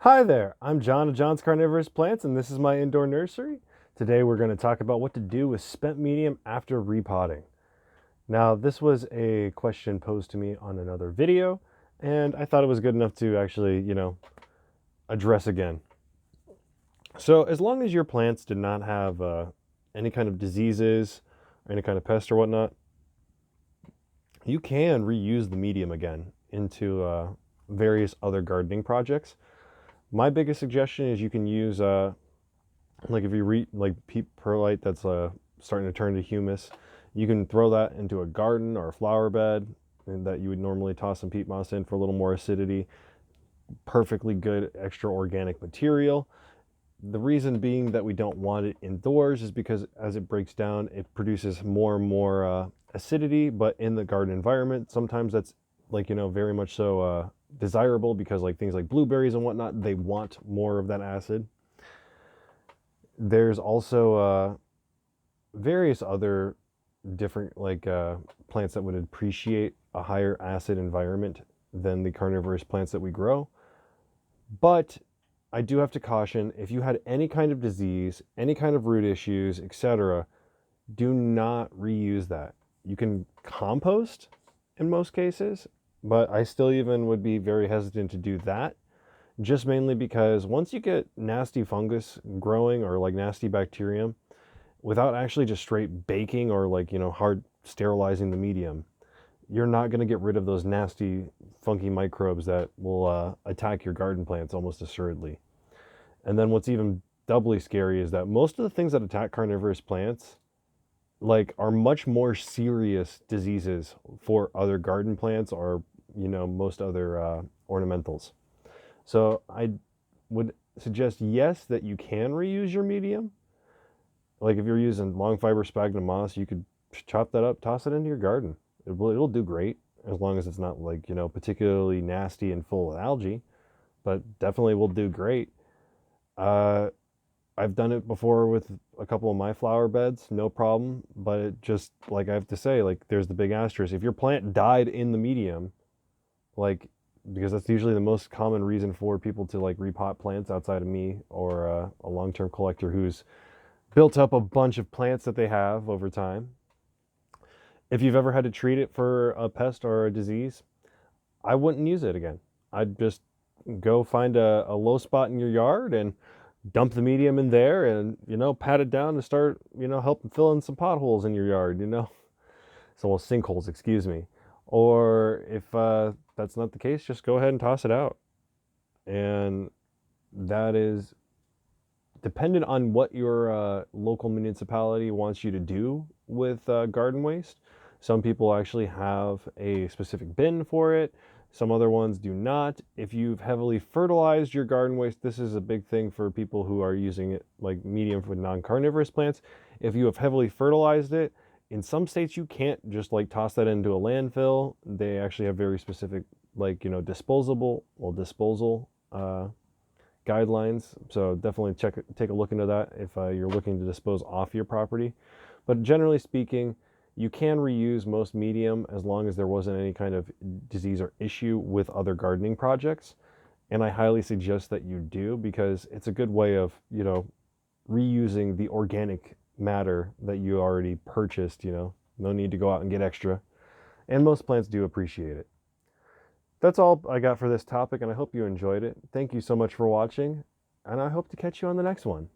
Hi there, I'm John of John's Carnivorous Plants, and this is my indoor nursery. Today we're going to talk about what to do with spent medium after repotting. Now, this was a question posed to me on another video, and I thought it was good enough to actually, address again. So, as long as your plants did not have any kind of diseases or any kind of pest or whatnot, you can reuse the medium again into various other gardening projects. My biggest suggestion is you can use like if you read like peat perlite that's starting to turn to humus, you can throw that into a garden or a flower bed and that you would normally toss some peat moss in for a little more acidity. Perfectly good extra organic material. The reason being that we don't want it indoors is because as it breaks down, it produces more and more acidity, but in the garden environment, sometimes that's very much so desirable because like things like blueberries and whatnot, they want more of that acid. There's also various other different plants that would appreciate a higher acid environment than the carnivorous plants that we grow. But I do have to caution, if you had any kind of disease, any kind of root issues, etc., do not reuse that. You can compost in most cases, but I still even would be very hesitant to do that, just mainly because once you get nasty fungus growing or like nasty bacterium, without actually just straight baking or hard sterilizing the medium, you're not going to get rid of those nasty funky microbes that will attack your garden plants almost assuredly. And then what's even doubly scary is that most of the things that attack carnivorous plants are much more serious diseases for other garden plants or most other ornamentals. So I would suggest, yes, that you can reuse your medium. Like if you're using long fiber sphagnum moss, you could chop that up, toss it into your garden. It'll do great as long as it's not particularly nasty and full of algae, but definitely will do great. I've done it before with a couple of my flower beds, no problem. But it just, like I have to say, there's the big asterisk. If your plant died in the medium, because that's usually the most common reason for people to repot plants outside of me or a long-term collector who's built up a bunch of plants that they have over time. If you've ever had to treat it for a pest or a disease, I wouldn't use it again. I'd just go find a low spot in your yard and dump the medium in there and, pat it down and start, helping fill in some potholes in your yard, So, well, sinkholes, excuse me. Or if that's not the case, just go ahead and toss it out. And that is dependent on what your local municipality wants you to do with garden waste. Some people actually have a specific bin for it. Some other ones do not. If you've heavily fertilized your garden waste, this is a big thing for people who are using it like medium for non-carnivorous plants. If you have heavily fertilized it, in some states you can't just toss that into a landfill. They actually have very specific disposal guidelines. So definitely take a look into that if you're looking to dispose off your property. But generally speaking, you can reuse most medium as long as there wasn't any kind of disease or issue with other gardening projects. And I highly suggest that you do, because it's a good way of, reusing the organic matter that you already purchased, no need to go out and get extra. And most plants do appreciate it. That's all I got for this topic, and I hope you enjoyed it. Thank you so much for watching, and I hope to catch you on the next one.